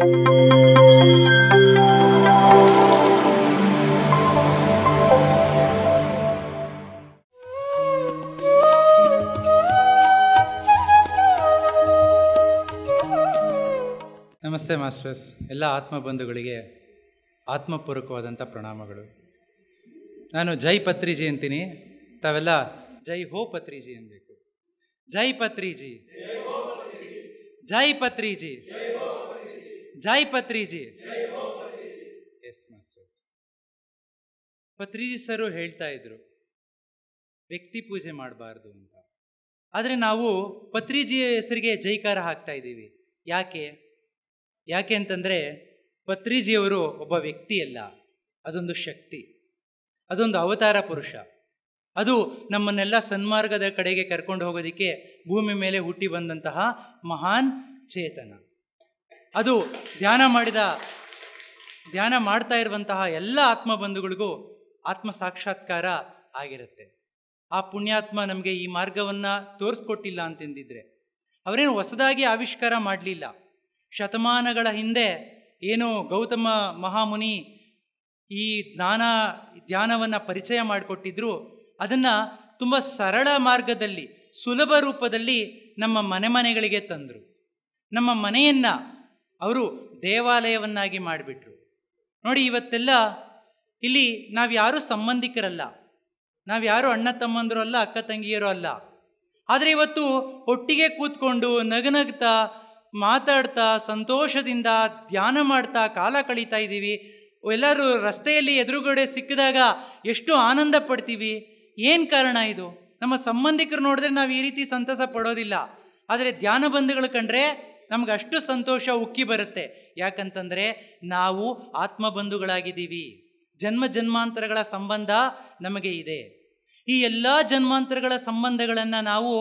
ನಮಸ್ತೆ ಮಾಸ್ಟರ್ಸ್. ಎಲ್ಲ ಆತ್ಮಬಂಧುಗಳಿಗೆ ಆತ್ಮಪೂರ್ವಕವಾದಂಥ ಪ್ರಣಾಮಗಳು. ನಾನು ಜೈ ಪತ್ರಿಜಿ ಅಂತೀನಿ, ತಾವೆಲ್ಲ ಜೈ ಹೋ ಪತ್ರಿಜಿ ಅನ್ಬೇಕು. ಜೈ ಪತ್ರಿಜಿ, ಜೈ ಪತ್ರಿಜಿ, ಜೈ ಪತ್ರಿಜಿ. ಎಸ್ ಮಾಸ್ಟರ್ಸ್, ಪತ್ರಿಜಿ ಸರು ಹೇಳ್ತಾ ಇದ್ರು ವ್ಯಕ್ತಿ ಪೂಜೆ ಮಾಡಬಾರ್ದು ಅಂತ. ಆದರೆ ನಾವು ಪತ್ರಿಜಿಯ ಹೆಸರಿಗೆ ಜೈಕಾರ ಹಾಕ್ತಾ ಇದ್ದೀವಿ. ಯಾಕೆ ಅಂತಂದರೆ ಪತ್ರಿಜಿಯವರು ಒಬ್ಬ ವ್ಯಕ್ತಿಯಲ್ಲ, ಅದೊಂದು ಶಕ್ತಿ, ಅದೊಂದು ಅವತಾರ ಪುರುಷ. ಅದು ನಮ್ಮನ್ನೆಲ್ಲ ಸನ್ಮಾರ್ಗದ ಕಡೆಗೆ ಕರ್ಕೊಂಡು ಹೋಗೋದಕ್ಕೆ ಭೂಮಿ ಮೇಲೆ ಹುಟ್ಟಿ ಬಂದಂತಹ ಮಹಾನ್ ಚೇತನ. ಅದು ಧ್ಯಾನ ಮಾಡ್ತಾ ಇರುವಂತಹ ಎಲ್ಲ ಆತ್ಮಬಂಧುಗಳಿಗೂ ಆತ್ಮ ಸಾಕ್ಷಾತ್ಕಾರ ಆಗಿರುತ್ತೆ. ಆ ಪುಣ್ಯಾತ್ಮ ನಮಗೆ ಈ ಮಾರ್ಗವನ್ನು ತೋರಿಸ್ಕೊಟ್ಟಿಲ್ಲ ಅಂತಂದಿದ್ರೆ, ಅವರೇನು ಹೊಸದಾಗಿ ಆವಿಷ್ಕಾರ ಮಾಡಲಿಲ್ಲ. ಶತಮಾನಗಳ ಹಿಂದೆ ಏನು ಗೌತಮ ಮಹಾಮುನಿ ಈ ಧ್ಯಾನವನ್ನು ಪರಿಚಯ ಮಾಡಿಕೊಟ್ಟಿದ್ರು, ಅದನ್ನು ತುಂಬ ಸರಳ ಮಾರ್ಗದಲ್ಲಿ, ಸುಲಭ ರೂಪದಲ್ಲಿ ನಮ್ಮ ಮನೆಗಳಿಗೆ ತಂದರು. ನಮ್ಮ ಮನೆಯನ್ನು ಅವರು ದೇವಾಲಯವನ್ನಾಗಿ ಮಾಡಿಬಿಟ್ರು. ನೋಡಿ, ಇವತ್ತೆಲ್ಲ ಇಲ್ಲಿ ನಾವ್ಯಾರೂ ಸಂಬಂಧಿಕರಲ್ಲ, ನಾವ್ಯಾರೂ ಅಣ್ಣ ತಮ್ಮಂದರು ಅಲ್ಲ, ಅಕ್ಕ ತಂಗಿಯರು ಅಲ್ಲ. ಆದರೆ ಇವತ್ತು ಒಟ್ಟಿಗೆ ಕೂತ್ಕೊಂಡು ನಗನಗ್ತಾ ಮಾತಾಡ್ತಾ ಸಂತೋಷದಿಂದ ಧ್ಯಾನ ಮಾಡ್ತಾ ಕಾಲ ಕಳೀತಾ ಇದ್ದೀವಿ. ಎಲ್ಲರೂ ರಸ್ತೆಯಲ್ಲಿ ಎದುರುಗಡೆ ಸಿಕ್ಕಿದಾಗ ಎಷ್ಟು ಆನಂದ ಪಡ್ತೀವಿ. ಏನು ಕಾರಣ ಇದು? ನಮ್ಮ ಸಂಬಂಧಿಕರು ನೋಡಿದ್ರೆ ನಾವು ಈ ರೀತಿ ಸಂತಸ ಪಡೋದಿಲ್ಲ. ಆದರೆ ಧ್ಯಾನ ಬಂಧುಗಳು ಕಂಡ್ರೆ ನಮ್ಗೆ ಅಷ್ಟು ಸಂತೋಷ ಉಕ್ಕಿ ಬರುತ್ತೆ. ಯಾಕಂತಂದರೆ ನಾವು ಆತ್ಮಬಂಧುಗಳಾಗಿದ್ದೀವಿ. ಜನ್ಮಾಂತರಗಳ ಸಂಬಂಧ ನಮಗೆ ಇದೆ. ಈ ಎಲ್ಲ ಜನ್ಮಾಂತರಗಳ ಸಂಬಂಧಗಳನ್ನು ನಾವು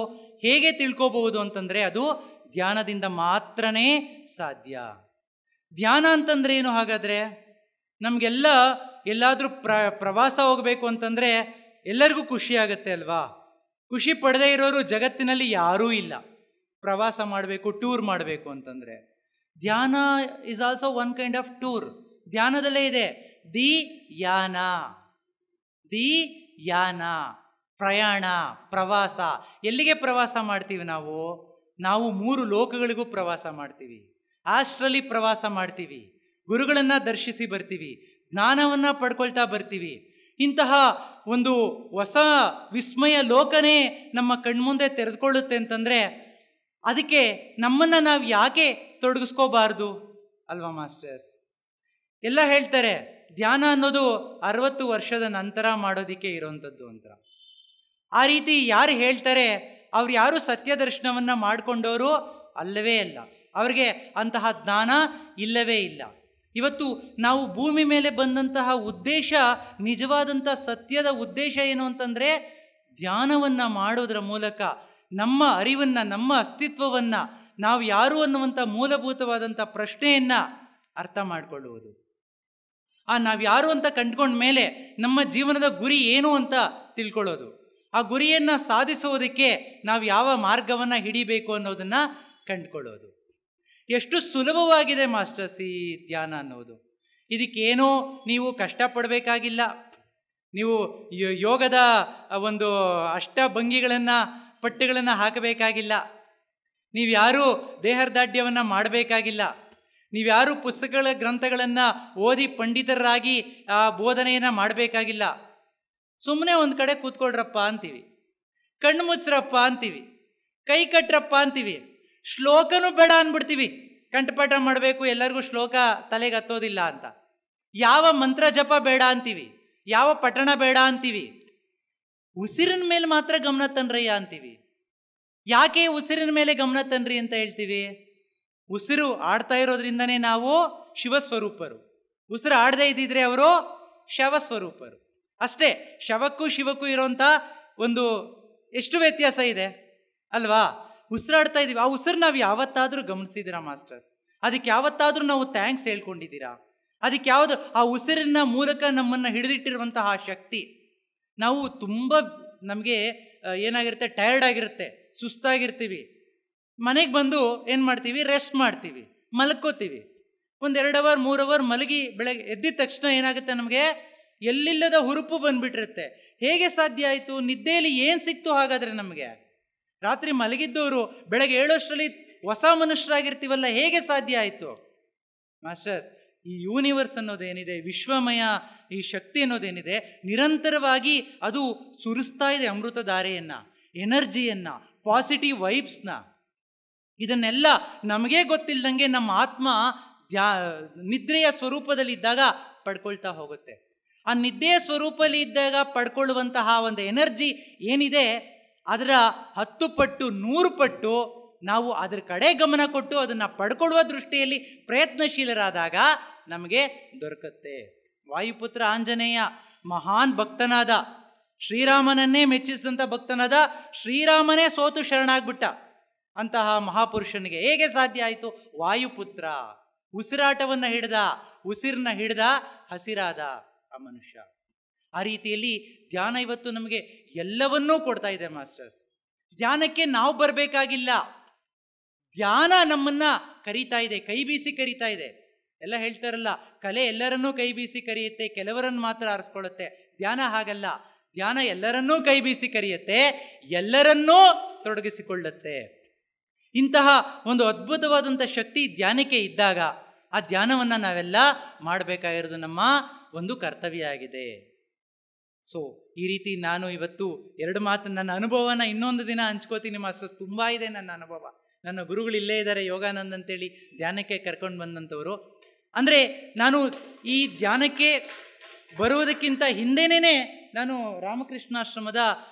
ಹೇಗೆ ತಿಳ್ಕೋಬಹುದು ಅಂತಂದರೆ ಅದು ಧ್ಯಾನದಿಂದ ಮಾತ್ರನೇ ಸಾಧ್ಯ. ಧ್ಯಾನ ಅಂತಂದರೆ ಏನು? ಹಾಗಾದರೆ ನಮಗೆಲ್ಲ ಎಲ್ಲಾದರೂ ಪ್ರವಾಸ ಹೋಗಬೇಕು ಅಂತಂದರೆ ಎಲ್ಲರಿಗೂ ಖುಷಿ ಆಗುತ್ತೆ ಅಲ್ವಾ? ಖುಷಿ ಪಡದೇ ಇರೋರು ಜಗತ್ತಿನಲ್ಲಿ ಯಾರೂ ಇಲ್ಲ. ಪ್ರವಾಸ ಮಾಡಬೇಕು, ಟೂರ್ ಮಾಡಬೇಕು ಅಂತಂದರೆ ಧ್ಯಾನ is also one kind of tour. ಧ್ಯಾನದಲ್ಲೇ ಇದೆ ಯಾನ, ಪ್ರಯಾಣ, ಪ್ರವಾಸ. ಎಲ್ಲಿಗೆ ಪ್ರವಾಸ ಮಾಡ್ತೀವಿ ನಾವು 3 ಲೋಕಗಳಿಗೂ ಪ್ರವಾಸ ಮಾಡ್ತೀವಿ. ಆಸ್ಟ್ರಲ್ಲಿ ಪ್ರವಾಸ ಮಾಡ್ತೀವಿ, ಗುರುಗಳನ್ನು ದರ್ಶಿಸಿ ಬರ್ತೀವಿ, ಜ್ಞಾನವನ್ನು ಪಡ್ಕೊಳ್ತಾ ಬರ್ತೀವಿ. ಇಂತಹ ಒಂದು ಹೊಸ ವಿಸ್ಮಯ ಲೋಕನೇ ನಮ್ಮ ಕಣ್ಮುಂದೆ ತೆರೆದುಕೊಳ್ಳುತ್ತೆ ಅಂತಂದರೆ ಅದಕ್ಕೆ ನಮ್ಮನ್ನು ನಾವು ಯಾಕೆ ತೊಡಗಿಸ್ಕೋಬಾರ್ದು ಅಲ್ವಾ ಮಾಸ್ಟರ್ಸ್? ಎಲ್ಲ ಹೇಳ್ತಾರೆ ಧ್ಯಾನ ಅನ್ನೋದು 60 ವರ್ಷದ ನಂತರ ಮಾಡೋದಕ್ಕೆ ಇರೋವಂಥದ್ದು ಅಂತ. ಆ ರೀತಿ ಯಾರು ಹೇಳ್ತಾರೆ ಅವ್ರು ಯಾರು ಸತ್ಯ ದರ್ಶನವನ್ನು ಮಾಡಿಕೊಂಡವರು ಅಲ್ಲವೇ ಅಲ್ಲ. ಅವ್ರಿಗೆ ಅಂತಹ ಜ್ಞಾನ ಇಲ್ಲವೇ ಇಲ್ಲ. ಇವತ್ತು ನಾವು ಭೂಮಿ ಮೇಲೆ ಬಂದಂತಹ ಉದ್ದೇಶ, ನಿಜವಾದಂಥ ಸತ್ಯದ ಉದ್ದೇಶ ಏನು ಅಂತಂದರೆ ಧ್ಯಾನವನ್ನು ಮಾಡೋದರ ಮೂಲಕ ನಮ್ಮ ಅರಿವನ್ನು, ನಮ್ಮ ಅಸ್ತಿತ್ವವನ್ನು, ನಾವು ಯಾರು ಅನ್ನುವಂಥ ಮೂಲಭೂತವಾದಂಥ ಪ್ರಶ್ನೆಯನ್ನು ಅರ್ಥ ಮಾಡಿಕೊಳ್ಳುವುದು. ನಾವು ಯಾರು ಅಂತ ಕಂಡುಕೊಂಡ ಮೇಲೆ ನಮ್ಮ ಜೀವನದ ಗುರಿ ಏನು ಅಂತ ತಿಳ್ಕೊಳ್ಳೋದು. ಆ ಗುರಿಯನ್ನು ಸಾಧಿಸುವುದಕ್ಕೆ ನಾವು ಯಾವ ಮಾರ್ಗವನ್ನು ಹಿಡಿಬೇಕು ಅನ್ನೋದನ್ನು ಕಂಡುಕೊಳ್ಳೋದು. ಎಷ್ಟು ಸುಲಭವಾಗಿದೆ ಮಾಸ್ಟರ್ಸ್ ಈ ಧ್ಯಾನ ಅನ್ನೋದು. ಇದಕ್ಕೇನೋ ನೀವು ಕಷ್ಟಪಡಬೇಕಾಗಿಲ್ಲ. ನೀವು ಯೋಗದ ಒಂದು ಅಷ್ಟಭಂಗಿಗಳನ್ನು ಪಟ್ಟುಗಳನ್ನು ಹಾಕಬೇಕಾಗಿಲ್ಲ. ನೀವು ಯಾರೂ ದೇಹದಾಢ್ಯವನ್ನು ಮಾಡಬೇಕಾಗಿಲ್ಲ. ನೀವ್ಯಾರೂ ಪುಸ್ತಕಗಳ ಗ್ರಂಥಗಳನ್ನು ಓದಿ ಪಂಡಿತರಾಗಿ ಆ ಬೋಧನೆಯನ್ನು ಮಾಡಬೇಕಾಗಿಲ್ಲ. ಸುಮ್ಮನೆ ಒಂದು ಕಡೆ ಕೂತ್ಕೊಳ್ರಪ್ಪ ಅಂತೀವಿ, ಕಣ್ಣು ಮುಚ್ಚ್ರಪ್ಪ ಅಂತೀವಿ, ಕೈ ಕಟ್ರಪ್ಪ ಅಂತೀವಿ, ಶ್ಲೋಕನೂ ಬೇಡ ಅಂದ್ಬಿಡ್ತೀವಿ. ಕಂಠಪಾಠ ಮಾಡಬೇಕು, ಎಲ್ಲರಿಗೂ ಶ್ಲೋಕ ತಲೆಗೆ ಹತ್ತೋದಿಲ್ಲ ಅಂತ. ಯಾವ ಮಂತ್ರ ಜಪ ಬೇಡ ಅಂತೀವಿ, ಯಾವ ಪಠಣ ಬೇಡ ಅಂತೀವಿ. ಉಸಿರಿನ ಮೇಲೆ ಮಾತ್ರ ಗಮನ ತನ್ರಯ್ಯ ಅಂತೀವಿ. ಯಾಕೆ ಉಸಿರಿನ ಮೇಲೆ ಗಮನ ತನ್ರಿ ಅಂತ ಹೇಳ್ತೀವಿ? ಉಸಿರು ಆಡ್ತಾ ಇರೋದ್ರಿಂದನೇ ನಾವು ಶಿವಸ್ವರೂಪರು. ಉಸಿರು ಆಡದೇ ಇದ್ದಿದ್ರೆ ಅವರು ಶವಸ್ವರೂಪರು. ಅಷ್ಟೇ. ಶವಕ್ಕೂ ಶಿವಕ್ಕೂ ಇರೋಂಥ ಒಂದು ಎಷ್ಟು ವ್ಯತ್ಯಾಸ ಇದೆ ಅಲ್ವಾ? ಉಸಿರಾಡ್ತಾ ಇದ್ದೀವಿ. ಆ ಉಸಿರು ನಾವು ಯಾವತ್ತಾದರೂ ಗಮನಿಸಿದ್ದೀರಾ ಮಾಸ್ಟರ್ಸ್? ಅದಕ್ಕೆ ಯಾವತ್ತಾದರೂ ನಾವು ಥ್ಯಾಂಕ್ಸ್ ಹೇಳ್ಕೊಂಡಿದ್ದೀರಾ? ಅದಕ್ಕೆ ಯಾವುದು ಆ ಉಸಿರಿನ ಮೂಲಕ ನಮ್ಮನ್ನು ಹಿಡಿದಿಟ್ಟಿರುವಂತಹ ಶಕ್ತಿ. ನಾವು ತುಂಬ ನಮಗೆ ಏನಾಗಿರುತ್ತೆ, ಟಯರ್ಡ್ ಆಗಿರುತ್ತೆ, ಸುಸ್ತಾಗಿರ್ತೀವಿ. ಮನೆಗೆ ಬಂದು ಏನು ಮಾಡ್ತೀವಿ? ರೆಸ್ಟ್ ಮಾಡ್ತೀವಿ, ಮಲ್ಕೋತೀವಿ. ಒಂದು 2 ಅವರ್ 3 ಅವರ್ ಮಲಗಿ ಬೆಳಗ್ಗೆ ಎದ್ದಿದ ತಕ್ಷಣ ಏನಾಗುತ್ತೆ, ನಮಗೆ ಎಲ್ಲಿಲ್ಲದ ಹುರುಪು ಬಂದ್ಬಿಟ್ಟಿರುತ್ತೆ. ಹೇಗೆ ಸಾಧ್ಯ ಆಯಿತು? ನಿದ್ದೆಯಲ್ಲಿ ಏನು ಸಿಕ್ತು ಹಾಗಾದರೆ ನಮಗೆ? ರಾತ್ರಿ ಮಲಗಿದ್ದವರು ಬೆಳಗ್ಗೆ ಏಳೋಷ್ಟರಲ್ಲಿ ಹೊಸ ಮನುಷ್ಯರಾಗಿರ್ತೀವಲ್ಲ, ಹೇಗೆ ಸಾಧ್ಯ ಆಯಿತು? ಮಾಸ್ಟರ್ಸ್, ಈ ಯೂನಿವರ್ಸ್ ಅನ್ನೋದೇನಿದೆ, ವಿಶ್ವಮಯ ಈ ಶಕ್ತಿ ಅನ್ನೋದೇನಿದೆ, ನಿರಂತರವಾಗಿ ಅದು ಸುರಿಸ್ತಾ ಇದೆ ಅಮೃತಧಾರೆಯನ್ನು, ಎನರ್ಜಿಯನ್ನು, ಪಾಸಿಟಿವ್ ವೈಬ್ಸ್ನ. ಇದನ್ನೆಲ್ಲ ನಮಗೇ ಗೊತ್ತಿಲ್ಲದಂಗೆ ನಮ್ಮ ಆತ್ಮ ನಿದ್ರೆಯ ಸ್ವರೂಪದಲ್ಲಿದ್ದಾಗ ಪಡ್ಕೊಳ್ತಾ ಹೋಗುತ್ತೆ. ಆ ನಿದ್ದೆಯ ಸ್ವರೂಪದಲ್ಲಿ ಇದ್ದಾಗ ಪಡ್ಕೊಳ್ಳುವಂತಹ ಒಂದು ಎನರ್ಜಿ ಏನಿದೆ, ಅದರ 10 ಪಟ್ಟು 100 ಪಟ್ಟು ನಾವು ಅದರ ಕಡೆ ಗಮನ ಕೊಟ್ಟು ಅದನ್ನು ಪಡ್ಕೊಳ್ಳುವ ದೃಷ್ಟಿಯಲ್ಲಿ ಪ್ರಯತ್ನಶೀಲರಾದಾಗ ನಮಗೆ ದೊರಕುತ್ತೆ. ವಾಯುಪುತ್ರ ಆಂಜನೇಯ ಮಹಾನ್ ಭಕ್ತನಾದ, ಶ್ರೀರಾಮನನ್ನೇ ಮೆಚ್ಚಿಸಿದಂಥ ಭಕ್ತನಾದ, ಶ್ರೀರಾಮನೇ ಸೋತು ಶರಣಾಗ್ಬಿಟ್ಟ. ಅಂತಹ ಮಹಾಪುರುಷನಿಗೆ ಹೇಗೆ ಸಾಧ್ಯ ಆಯಿತು? ವಾಯುಪುತ್ರ ಉಸಿರಾಟವನ್ನು ಹಿಡ್ದ, ಉಸಿರನ್ನ ಹಿಡ್ದ, ಹಸಿರಾದ ಆ ಮನುಷ್ಯ. ಆ ರೀತಿಯಲ್ಲಿ ಧ್ಯಾನ ಇವತ್ತು ನಮಗೆ ಎಲ್ಲವನ್ನೂ ಕೊಡ್ತಾ ಇದೆ ಮಾಸ್ಟರ್ಸ್. ಧ್ಯಾನಕ್ಕೆ ನಾವು ಬರಬೇಕಾಗಿಲ್ಲ, ಧ್ಯಾನ ನಮ್ಮನ್ನ ಕರೀತಾ ಇದೆ, ಕೈ ಬೀಸಿ ಕರೀತಾ ಇದೆ. ಎಲ್ಲ ಹೇಳ್ತಾರಲ್ಲ, ಕಲೆ ಎಲ್ಲರನ್ನೂ ಕೈ ಬೀಸಿ ಕರೆಯುತ್ತೆ, ಕೆಲವರನ್ನು ಮಾತ್ರ ಆರಿಸ್ಕೊಳ್ಳುತ್ತೆ. ಧ್ಯಾನ ಹಾಗಲ್ಲ, ಧ್ಯಾನ ಎಲ್ಲರನ್ನೂ ಕೈ ಬೀಸಿ ಕರೆಯುತ್ತೆ, ಎಲ್ಲರನ್ನೂ ತೊಡಗಿಸಿಕೊಳ್ಳುತ್ತೆ. ಇಂತಹ ಒಂದು ಅದ್ಭುತವಾದಂಥ ಶಕ್ತಿ ಧ್ಯಾನಕ್ಕೆ ಇದ್ದಾಗ ಆ ಧ್ಯಾನವನ್ನು ನಾವೆಲ್ಲ ಮಾಡಬೇಕಾಗಿರೋದು ನಮ್ಮ ಒಂದು ಕರ್ತವ್ಯ ಆಗಿದೆ. ಸೊ ಈ ರೀತಿ ನಾನು ಇವತ್ತು 2 ಮಾತು ನನ್ನ ಅನುಭವನ ಇನ್ನೊಂದು ದಿನ ಹಂಚ್ಕೋತೀನಿ ಮಾಸ್ಟರ್ಸ್. ತುಂಬ ಇದೆ ನನ್ನ ಅನುಭವ. ನನ್ನ ಗುರುಗಳು ಇಲ್ಲೇ ಇದ್ದಾರೆ, ಯೋಗಾನಂದ್ ಅಂತೇಳಿ ಧ್ಯಾನಕ್ಕೆ ಕರ್ಕೊಂಡು ಬಂದಂಥವರು. ಅಂದರೆ ನಾನು ಈ ಧ್ಯಾನಕ್ಕೆ ಬರುವುದಕ್ಕಿಂತ ಹಿಂದೆನೇ ನಾನು ರಾಮಕೃಷ್ಣಾಶ್ರಮದ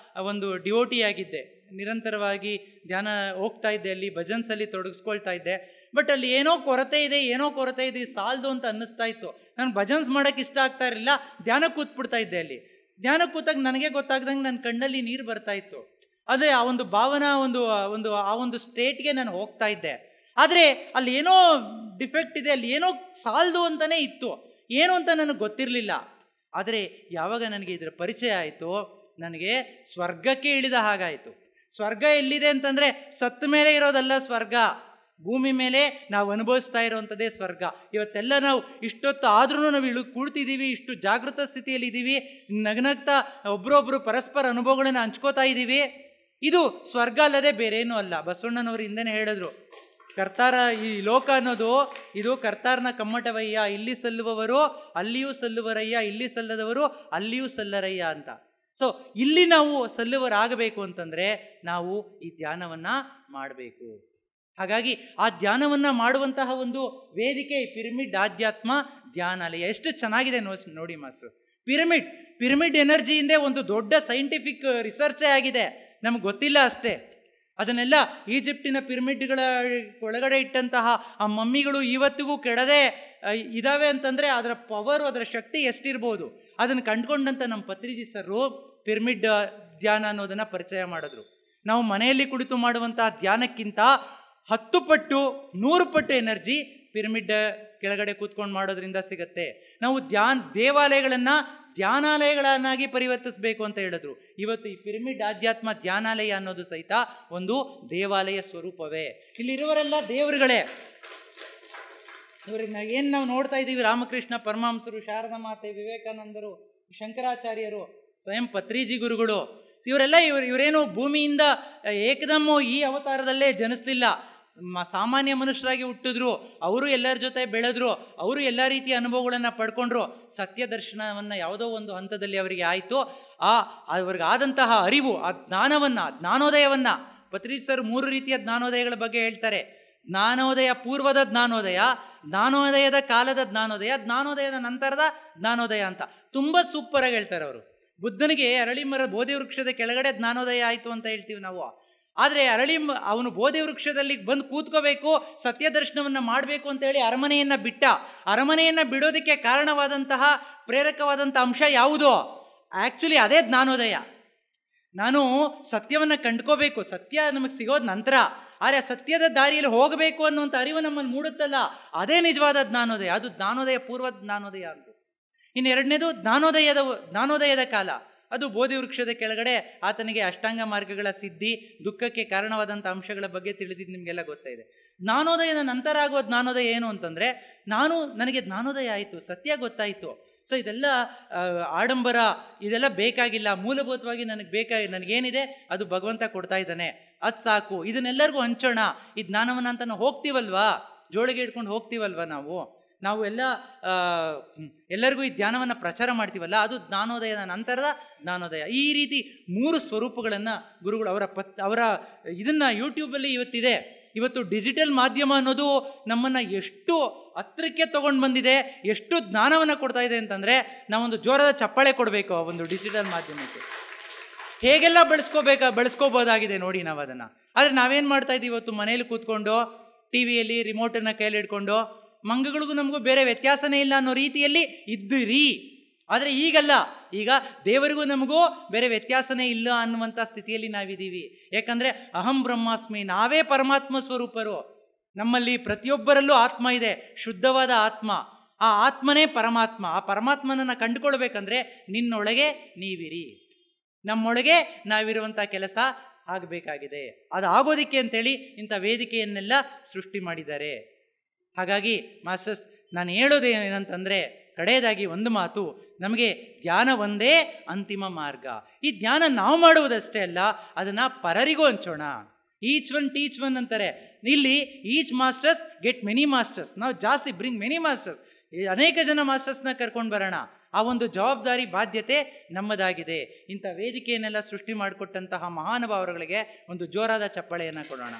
ಒಂದು ಡಿವೋಟಿ ಆಗಿದ್ದೆ. ನಿರಂತರವಾಗಿ ಧ್ಯಾನ ಹೋಗ್ತಾ ಇದ್ದೆ, ಅಲ್ಲಿ ಭಜನ್ಸಲ್ಲಿ ತೊಡಗಿಸ್ಕೊಳ್ತಾ ಇದ್ದೆ. ಬಟ್ ಅಲ್ಲಿ ಏನೋ ಕೊರತೆ ಇದೆ, ಸಾಲದು ಅಂತ ಅನ್ನಿಸ್ತಾ ಇತ್ತು. ನಾನು ಭಜನ್ಸ್ ಮಾಡೋಕ್ಕೆ ಇಷ್ಟ ಆಗ್ತಾ ಇರಲಿಲ್ಲ, ಧ್ಯಾನಕ್ಕೆ ಕೂತ್ಬಿಡ್ತಾ ಇದ್ದೆ. ಅಲ್ಲಿ ಧ್ಯಾನಕ್ಕೆ ಕೂತಾಗ ನನಗೆ ಗೊತ್ತಾಗ್ದಂಗೆ ನನ್ನ ಕಣ್ಣಲ್ಲಿ ನೀರು ಬರ್ತಾ ಇತ್ತು. ಆದರೆ ಆ ಒಂದು ಭಾವನಾ ಆ ಒಂದು ಸ್ಟೇಟ್ಗೆ ನಾನು ಹೋಗ್ತಾ ಇದ್ದೆ. ಆದರೆ ಅಲ್ಲಿ ಏನೋ ಡಿಫೆಕ್ಟ್ ಇದೆ, ಅಲ್ಲಿ ಏನೋ ಸಾಲದು ಅಂತಲೇ ಇತ್ತು, ಏನು ಅಂತ ನನಗೆ ಗೊತ್ತಿರಲಿಲ್ಲ. ಆದರೆ ಯಾವಾಗ ನನಗೆ ಇದರ ಪರಿಚಯ ಆಯಿತು, ನನಗೆ ಸ್ವರ್ಗಕ್ಕೆ ಇಳಿದ ಹಾಗಾಯಿತು. ಸ್ವರ್ಗ ಎಲ್ಲಿದೆ ಅಂತಂದರೆ ಸತ್ತ ಮೇಲೆ ಇರೋದಲ್ಲ ಸ್ವರ್ಗ, ಭೂಮಿ ಮೇಲೆ ನಾವು ಅನುಭವಿಸ್ತಾ ಇರೋವಂಥದ್ದೇ ಸ್ವರ್ಗ. ಇವತ್ತೆಲ್ಲ ನಾವು ಇಷ್ಟೊತ್ತು ಆದ್ರೂ ನಾವು ಕೂಡ್ತಿದ್ದೀವಿ, ಇಷ್ಟು ಜಾಗೃತ ಸ್ಥಿತಿಯಲ್ಲಿ ಇದ್ದೀವಿ, ನಗ್ನಗ್ತಾ ಒಬ್ರೊಬ್ರು ಪರಸ್ಪರ ಅನುಭವಗಳನ್ನು ಹಂಚ್ಕೋತಾ ಇದ್ದೀವಿ. ಇದು ಸ್ವರ್ಗ ಅಲ್ಲದೆ ಬೇರೇನೂ ಅಲ್ಲ. ಬಸವಣ್ಣನವರು ಹಿಂದೆನೇ ಹೇಳಿದ್ರು, ಕರ್ತಾರ ಈ ಲೋಕ ಅನ್ನೋದು ಇದು ಕರ್ತಾರನ ಕಮ್ಮಟವಯ್ಯ, ಇಲ್ಲಿ ಸಲ್ಲುವವರು ಅಲ್ಲಿಯೂ ಸಲ್ಲುವರಯ್ಯ, ಇಲ್ಲಿ ಸಲ್ಲದವರು ಅಲ್ಲಿಯೂ ಸಲ್ಲರಯ್ಯ ಅಂತ. ಸೊ ಇಲ್ಲಿ ನಾವು ಸಲ್ಲುವರಾಗಬೇಕು ಅಂತಂದರೆ ನಾವು ಈ ಧ್ಯಾನವನ್ನು ಮಾಡಬೇಕು. ಹಾಗಾಗಿ ಆ ಧ್ಯಾನವನ್ನು ಮಾಡುವಂತಹ ಒಂದು ವೇದಿಕೆ ಪಿರಮಿಡ್ ಆಧ್ಯಾತ್ಮ ಧ್ಯಾನಾಲಯ. ಎಷ್ಟು ಚೆನ್ನಾಗಿದೆ ನೋಡಿ ಮಾಸ್ಟರ್. ಪಿರಮಿಡ್ ಎನರ್ಜಿಯಿಂದೇ ಒಂದು ದೊಡ್ಡ ಸೈಂಟಿಫಿಕ್ ರಿಸರ್ಚೇ ಆಗಿದೆ, ನಮ್ಗೆ ಗೊತ್ತಿಲ್ಲ ಅಷ್ಟೇ. ಅದನ್ನೆಲ್ಲ ಈಜಿಪ್ಟಿನ ಪಿರಮಿಡ್ಗಳ ಒಳಗಡೆ ಇಟ್ಟಂತಹ ಆ ಮಮ್ಮಿಗಳು ಇವತ್ತಿಗೂ ಕೆಡದೆ ಇದ್ದಾವೆ ಅಂತಂದರೆ ಅದರ ಪವರು, ಅದರ ಶಕ್ತಿ ಎಷ್ಟಿರ್ಬೋದು. ಅದನ್ನು ಕಂಡುಕೊಂಡಂಥ ನಮ್ಮ ಪತ್ರಿಜಿ ಸರು ಪಿರಮಿಡ್ ಧ್ಯಾನ ಅನ್ನೋದನ್ನು ಪರಿಚಯ ಮಾಡಿದ್ರು. ನಾವು ಮನೆಯಲ್ಲಿ ಕುಳಿತು ಮಾಡುವಂತಹ ಧ್ಯಾನಕ್ಕಿಂತ 10 ಪಟ್ಟು 100 ಪಟ್ಟು ಎನರ್ಜಿ ಪಿರಮಿಡ್ ಕೆಳಗಡೆ ಕೂತ್ಕೊಂಡು ಮಾಡೋದ್ರಿಂದ ಸಿಗತ್ತೆ. ನಾವು ದೇವಾಲಯಗಳನ್ನು ಧ್ಯಾನಾಲಯಗಳನ್ನಾಗಿ ಪರಿವರ್ತಿಸಬೇಕು ಅಂತ ಹೇಳಿದ್ರು. ಇವತ್ತು ಈ ಪಿರಮಿಡ್ ಆಧ್ಯಾತ್ಮ ಧ್ಯಾನಾಲಯ ಅನ್ನೋದು ಸಹಿತ ಒಂದು ದೇವಾಲಯ ಸ್ವರೂಪವೇ. ಇಲ್ಲಿರುವರೆಲ್ಲ ದೇವರುಗಳೇ. ಇವ್ರನ್ನ ಏನು ನಾವು ನೋಡ್ತಾ ಇದ್ದೀವಿ, ರಾಮಕೃಷ್ಣ ಪರಮಹಂಸರು, ಶಾರದಾ ಮಾತೆ, ವಿವೇಕಾನಂದರು, ಶಂಕರಾಚಾರ್ಯರು, ಸ್ವಯಂ ಪತ್ರಿಜಿ ಗುರುಗಳು, ಇವರೆಲ್ಲ ಇವರೇನು ಭೂಮಿಯಿಂದ ಏಕದಮ್ಮು ಈ ಅವತಾರದಲ್ಲೇ ಜನಿಸ್ಲಿಲ್ಲ. ಸಾಮಾನ್ಯ ಮನುಷ್ಯರಾಗಿ ಹುಟ್ಟಿದ್ರು, ಅವರು ಎಲ್ಲರ ಜೊತೆ ಬೆಳೆದ್ರು, ಅವರು ಎಲ್ಲ ರೀತಿಯ ಅನುಭವಗಳನ್ನು ಪಡ್ಕೊಂಡ್ರು. ಸತ್ಯ ದರ್ಶನವನ್ನು ಯಾವುದೋ ಒಂದು ಹಂತದಲ್ಲಿ ಅವರಿಗೆ ಆಯಿತು. ಅವ್ರಿಗಾದಂತಹ ಅರಿವು, ಆ ಜ್ಞಾನೋದಯವನ್ನು ಪತ್ರಿಜಿ ಸರ್ 3 ರೀತಿಯ ಜ್ಞಾನೋದಯಗಳ ಬಗ್ಗೆ ಹೇಳ್ತಾರೆ. ಜ್ಞಾನೋದಯ ಪೂರ್ವದ ಜ್ಞಾನೋದಯ, ಜ್ಞಾನೋದಯದ ಕಾಲದ ಜ್ಞಾನೋದಯ, ಜ್ಞಾನೋದಯದ ನಂತರದ ಜ್ಞಾನೋದಯ ಅಂತ ತುಂಬ ಸೂಪರಾಗಿ ಹೇಳ್ತಾರೆ ಅವರು. ಬುದ್ಧನಿಗೆ ಅರಳಿ ಮರ ಬೋಧಿ ವೃಕ್ಷದ ಕೆಳಗಡೆ ಜ್ಞಾನೋದಯ ಆಯಿತು ಅಂತ ಹೇಳ್ತೀವಿ ನಾವು. ಆದರೆ ಅವನು ಬೋಧಿ ವೃಕ್ಷದಲ್ಲಿ ಬಂದು ಕೂತ್ಕೋಬೇಕು, ಸತ್ಯ ದರ್ಶನವನ್ನು ಮಾಡಬೇಕು ಅಂತೇಳಿ ಅರಮನೆಯನ್ನು ಬಿಟ್ಟ. ಅರಮನೆಯನ್ನು ಬಿಡೋದಕ್ಕೆ ಕಾರಣವಾದಂತಹ ಪ್ರೇರಕವಾದಂಥ ಅಂಶ ಯಾವುದು? ಆ್ಯಕ್ಚುಲಿ ಅದೇ ಜ್ಞಾನೋದಯ. ನಾನು ಸತ್ಯವನ್ನು ಕಂಡ್ಕೋಬೇಕು, ಸತ್ಯ ನಮಗೆ ಸಿಗೋದು ನಂತರ, ಆದರೆ ಸತ್ಯದ ದಾರಿಯಲ್ಲಿ ಹೋಗಬೇಕು ಅನ್ನುವಂಥ ಅರಿವು ನಮ್ಮಲ್ಲಿ ಮೂಡುತ್ತಲ್ಲ, ಅದೇ ನಿಜವಾದ ಜ್ಞಾನೋದಯ. ಅದು ಜ್ಞಾನೋದಯ ಪೂರ್ವ ಜ್ಞಾನೋದಯ ಅಂತ. ಇನ್ನು ಎರಡನೇದು ಜ್ಞಾನೋದಯದ ಕಾಲ. ಅದು ಬೋಧಿ ವೃಕ್ಷದ ಕೆಳಗಡೆ ಆತನಿಗೆ ಅಷ್ಟಾಂಗ ಮಾರ್ಗಗಳ ಸಿದ್ಧಿ, ದುಃಖಕ್ಕೆ ಕಾರಣವಾದಂಥ ಅಂಶಗಳ ಬಗ್ಗೆ ತಿಳಿದಿದ್ದು ನಿಮಗೆಲ್ಲ ಗೊತ್ತಾಯಿದೆ. ಜ್ಞಾನೋದಯದ ನಂತರ ಆಗುವ ಜ್ಞಾನೋದಯ ಏನು ಅಂತಂದರೆ, ನನಗೆ ಜ್ಞಾನೋದಯ ಆಯಿತು, ಸತ್ಯ ಗೊತ್ತಾಯಿತು, ಸೊ ಇದೆಲ್ಲ ಆಡಂಬರ ಇದೆಲ್ಲ ಬೇಕಾಗಿಲ್ಲ, ಮೂಲಭೂತವಾಗಿ ನನಗೇನಿದೆ ಅದು ಭಗವಂತ ಕೊಡ್ತಾ ಇದ್ದಾನೆ, ಅದು ಸಾಕು, ಇದನ್ನೆಲ್ಲರಿಗೂ ಹಂಚೋಣ, ಈ ಜ್ಞಾನವನ್ನು ಅಂತ ನಾವು ಹೋಗ್ತೀವಲ್ವಾ, ಜೋಳಿಗೆ ಇಟ್ಕೊಂಡು ಹೋಗ್ತೀವಲ್ವ ನಾವು ಎಲ್ಲರಿಗೂ ಈ ಧ್ಯಾನವನ್ನು ಪ್ರಚಾರ ಮಾಡ್ತೀವಲ್ಲ, ಅದು ಜ್ಞಾನೋದಯದ ನಂತರದ ಜ್ಞಾನೋದಯ. ಈ ರೀತಿ 3 ಸ್ವರೂಪಗಳನ್ನು ಗುರುಗಳು ಅವರ ಇದನ್ನು ಯೂಟ್ಯೂಬಲ್ಲಿ ಇವತ್ತಿದೆ. ಇವತ್ತು ಡಿಜಿಟಲ್ ಮಾಧ್ಯಮ ಅನ್ನೋದು ನಮ್ಮನ್ನು ಎಷ್ಟು ಹತ್ತಿರಕ್ಕೆ ತೊಗೊಂಡು ಬಂದಿದೆ, ಎಷ್ಟು ಜ್ಞಾನವನ್ನು ಕೊಡ್ತಾ ಇದೆ ಅಂತಂದರೆ, ನಾವೊಂದು ಜೋರಾದ ಚಪ್ಪಾಳೆ ಕೊಡಬೇಕು ಆ ಒಂದು ಡಿಜಿಟಲ್ ಮಾಧ್ಯಮಕ್ಕೆ. ಹೇಗೆಲ್ಲ ಬಳಸ್ಕೋಬೋದಾಗಿದೆ ನೋಡಿ ನಾವು ಅದನ್ನು. ಆದರೆ ನಾವೇನು ಮಾಡ್ತಾ ಇದ್ದೀವಿ ಇವತ್ತು, ಮನೇಲಿ ಕೂತ್ಕೊಂಡು ಟಿ ವಿಯಲ್ಲಿ ರಿಮೋಟನ್ನು ಕೈಯಲ್ಲಿ ಹಿಡ್ಕೊಂಡು ಮಂಗಗಳಿಗೂ ನಮಗೂ ಬೇರೆ ವ್ಯತ್ಯಾಸನೇ ಇಲ್ಲ ಅನ್ನೋ ರೀತಿಯಲ್ಲಿ ಇದ್ದೀರಿ. ಆದರೆ ಈಗಲ್ಲ, ಈಗ ದೇವರಿಗೂ ನಮಗೂ ಬೇರೆ ವ್ಯತ್ಯಾಸನೇ ಇಲ್ಲ ಅನ್ನುವಂಥ ಸ್ಥಿತಿಯಲ್ಲಿ ನಾವಿದ್ದೀವಿ. ಯಾಕಂದರೆ ಅಹಂ ಬ್ರಹ್ಮಾಸ್ಮಿ, ನಾವೇ ಪರಮಾತ್ಮ ಸ್ವರೂಪರು. ನಮ್ಮಲ್ಲಿ ಪ್ರತಿಯೊಬ್ಬರಲ್ಲೂ ಆತ್ಮ ಇದೆ, ಶುದ್ಧವಾದ ಆತ್ಮ. ಆ ಆತ್ಮನೇ ಪರಮಾತ್ಮ. ಆ ಪರಮಾತ್ಮನನ್ನು ಕಂಡುಕೊಳ್ಬೇಕಂದ್ರೆ ನಿನ್ನೊಳಗೆ ನೀವಿರಿ, ನಮ್ಮೊಳಗೆ ನಾವಿರುವಂಥ ಕೆಲಸ ಆಗಬೇಕಾಗಿದೆ. ಅದು ಆಗೋದಿಕ್ಕೆ ಅಂತೇಳಿ ಇಂಥ ವೇದಿಕೆಯನ್ನೆಲ್ಲ ಸೃಷ್ಟಿ ಮಾಡಿದ್ದಾರೆ. ಹಾಗಾಗಿ ಮಾಸ್ಟರ್ಸ್, ನಾನು ಹೇಳೋದೇನಂತಂದರೆ, ಕಡೆಯದಾಗಿ ಒಂದು ಮಾತು, ನಮಗೆ ಧ್ಯಾನ ಒಂದೇ ಅಂತಿಮ ಮಾರ್ಗ. ಈ ಧ್ಯಾನ ನಾವು ಮಾಡುವುದಷ್ಟೇ ಅಲ್ಲ, ಅದನ್ನು ಪರರಿಗೂ ಹಂಚೋಣ. ಈಚ್ ಒನ್ ಟೀಚ್ ಒನ್ ಅಂತಾರೆ. ಇಲ್ಲಿ each masters get many masters. ನಾವು ಜಾಸ್ತಿ ಬ್ರಿಂಗ್ ಮೆನಿ ಮಾಸ್ಟರ್ಸ್, ಅನೇಕ ಜನ ಮಾಸ್ಟರ್ಸ್ನ ಕರ್ಕೊಂಡು ಬರೋಣ. ಆ ಒಂದು ಜವಾಬ್ದಾರಿ, ಬಾಧ್ಯತೆ ನಮ್ಮದಾಗಿದೆ. ಇಂಥ ವೇದಿಕೆಯನ್ನೆಲ್ಲ ಸೃಷ್ಟಿ ಮಾಡಿಕೊಟ್ಟಂತಹ ಮಹಾನುಭಾವರುಗಳಿಗೆ ಒಂದು ಜೋರಾದ ಚಪ್ಪಾಳೆಯನ್ನು ಕೊಡೋಣ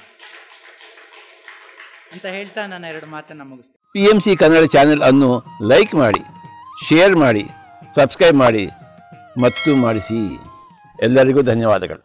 ಅಂತ ಹೇಳ್ತಾ ನಾನು 2 ಮಾತನ್ನು ಮುಗಿಸ್ತೀನಿ. PMC ಕನ್ನಡ ಚಾನೆಲ್ ಅನ್ನು ಲೈಕ್ ಮಾಡಿ, ಶೇರ್ ಮಾಡಿ, ಸಬ್ಸ್ಕ್ರೈಬ್ ಮಾಡಿ ಮತ್ತು ಮಾಡಿಸಿ. ಎಲ್ಲರಿಗೂ ಧನ್ಯವಾದಗಳು.